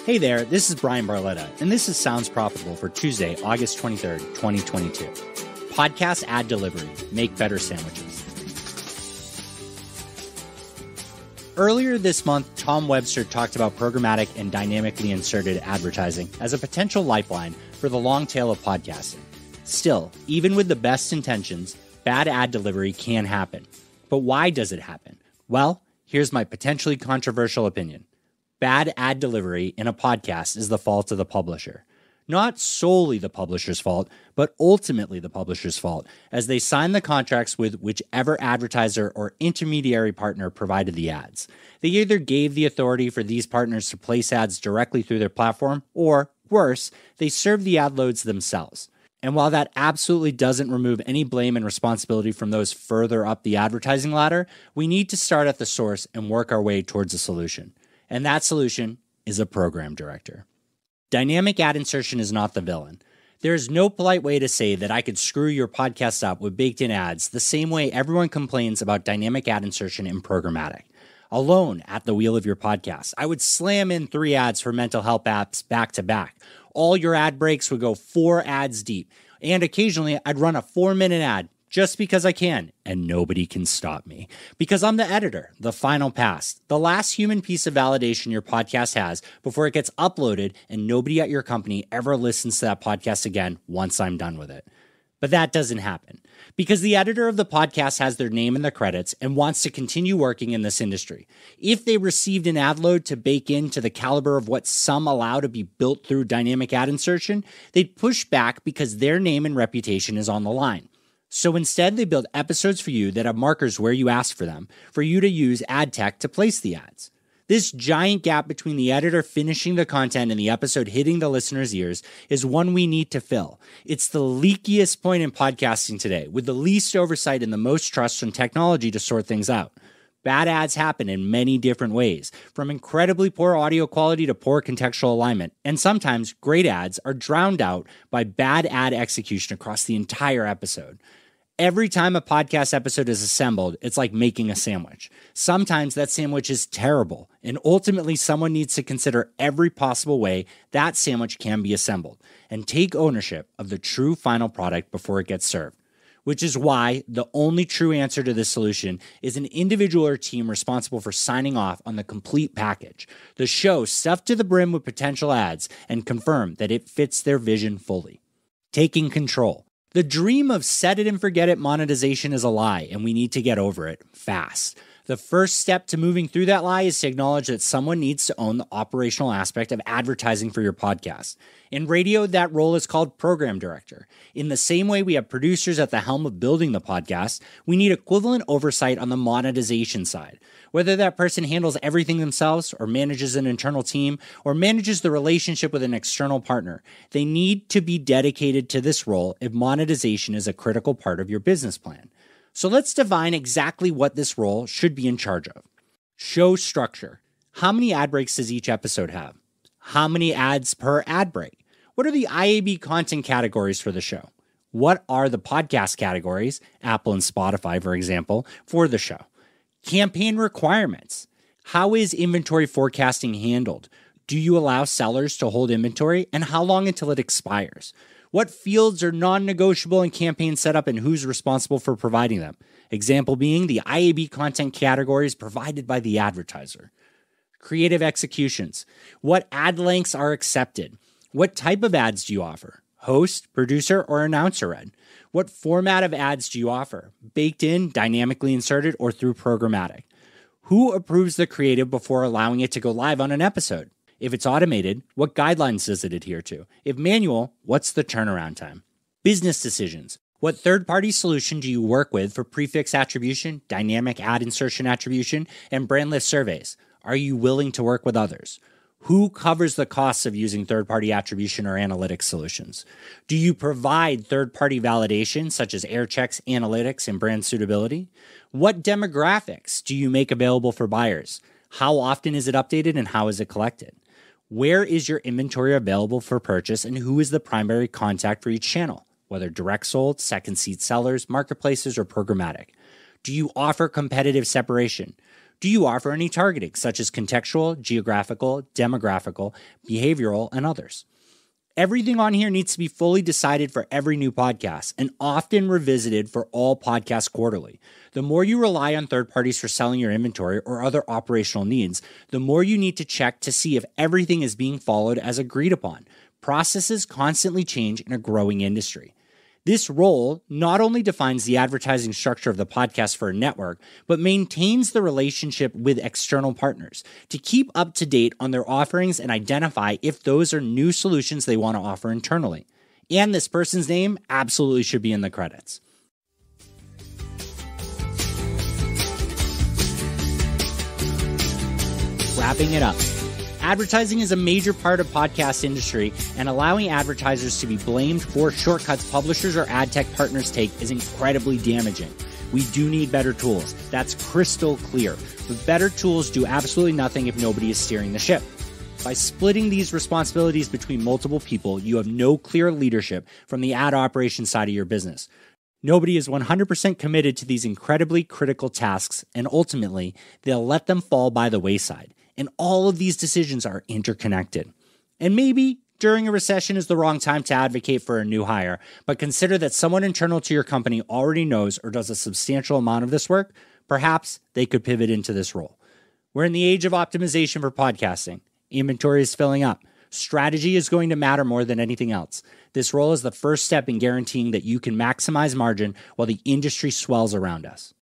Hey there, this is Bryan Barletta, and this is Sounds Profitable for Tuesday, August 23rd, 2022. Podcast ad delivery. Make better sandwiches. Earlier this month, Tom Webster talked about programmatic and dynamically inserted advertising as a potential lifeline for the long tail of podcasting. Still, even with the best intentions, bad ad delivery can happen. But why does it happen? Well, here's my potentially controversial opinion. Bad ad delivery in a podcast is the fault of the publisher. Not solely the publisher's fault, but ultimately the publisher's fault, as they sign the contracts with whichever advertiser or intermediary partner provided the ads. They either gave the authority for these partners to place ads directly through their platform, or, worse, they served the ad loads themselves. And while that absolutely doesn't remove any blame and responsibility from those further up the advertising ladder, we need to start at the source and work our way towards a solution. And that solution is a program director. Dynamic ad insertion is not the villain. There is no polite way to say that I could screw your podcast up with baked-in ads the same way everyone complains about dynamic ad insertion in programmatic. Alone at the wheel of your podcast, I would slam in 3 ads for mental health apps back to back. All your ad breaks would go 4 ads deep. And occasionally, I'd run a 4-minute ad just because I can, and nobody can stop me. Because I'm the editor, the final pass, the last human piece of validation your podcast has before it gets uploaded and nobody at your company ever listens to that podcast again once I'm done with it. But that doesn't happen, because the editor of the podcast has their name in the credits and wants to continue working in this industry. If they received an ad load to bake into the caliber of what some allow to be built through dynamic ad insertion, they'd push back because their name and reputation is on the line. So instead, they build episodes for you that have markers where you ask for them, for you to use ad tech to place the ads. This giant gap between the editor finishing the content and the episode hitting the listener's ears is one we need to fill. It's the leakiest point in podcasting today, with the least oversight and the most trust from technology to sort things out. Bad ads happen in many different ways, from incredibly poor audio quality to poor contextual alignment, and sometimes great ads are drowned out by bad ad execution across the entire episode. Every time a podcast episode is assembled, it's like making a sandwich. Sometimes that sandwich is terrible, and ultimately someone needs to consider every possible way that sandwich can be assembled and take ownership of the true final product before it gets served. Which is why the only true answer to this solution is an individual or team responsible for signing off on the complete package, the show stuffed to the brim with potential ads, and confirm that it fits their vision fully. Taking control. The dream of set it and forget it monetization is a lie, and we need to get over it fast. The first step to moving through that lie is to acknowledge that someone needs to own the operational aspect of advertising for your podcast. In radio, that role is called program director. In the same way we have producers at the helm of building the podcast, we need equivalent oversight on the monetization side. Whether that person handles everything themselves, or manages an internal team, or manages the relationship with an external partner, they need to be dedicated to this role if monetization is a critical part of your business plan. So let's define exactly what this role should be in charge of. Show structure. How many ad breaks does each episode have? How many ads per ad break? What are the IAB content categories for the show? What are the podcast categories, Apple and Spotify, for example, for the show? Campaign requirements. How is inventory forecasting handled? Do you allow sellers to hold inventory, and how long until it expires? What fields are non-negotiable in campaign setup, and who's responsible for providing them? Example being the IAB content categories provided by the advertiser. Creative executions. What ad lengths are accepted? What type of ads do you offer? Host, producer, or announcer ed? What format of ads do you offer? Baked in, dynamically inserted, or through programmatic? Who approves the creative before allowing it to go live on an episode? If it's automated, what guidelines does it adhere to? If manual, what's the turnaround time? Business decisions. What third-party solution do you work with for prefix attribution, dynamic ad insertion attribution, and brand lift surveys? Are you willing to work with others? Who covers the costs of using third-party attribution or analytics solutions? Do you provide third-party validation such as air checks, analytics, and brand suitability? What demographics do you make available for buyers? How often is it updated and how is it collected? Where is your inventory available for purchase, and who is the primary contact for each channel, whether direct sold, second seat sellers, marketplaces, or programmatic? Do you offer competitive separation? Do you offer any targeting, such as contextual, geographical, demographical, behavioral, and others? Everything on here needs to be fully decided for every new podcast and often revisited for all podcasts quarterly. The more you rely on third parties for selling your inventory or other operational needs, the more you need to check to see if everything is being followed as agreed upon. Processes constantly change in a growing industry. This role not only defines the advertising structure of the podcast for a network, but maintains the relationship with external partners to keep up to date on their offerings and identify if those are new solutions they want to offer internally. And this person's name absolutely should be in the credits. Wrapping it up. Advertising is a major part of podcast industry, and allowing advertisers to be blamed for shortcuts publishers or ad tech partners take is incredibly damaging. We do need better tools. That's crystal clear. But better tools do absolutely nothing if nobody is steering the ship. By splitting these responsibilities between multiple people, you have no clear leadership from the ad operations side of your business. Nobody is 100% committed to these incredibly critical tasks, and ultimately, they'll let them fall by the wayside. And all of these decisions are interconnected. And maybe during a recession is the wrong time to advocate for a new hire, but consider that someone internal to your company already knows or does a substantial amount of this work. Perhaps they could pivot into this role. We're in the age of optimization for podcasting. Inventory is filling up. Strategy is going to matter more than anything else. This role is the first step in guaranteeing that you can maximize margin while the industry swells around us.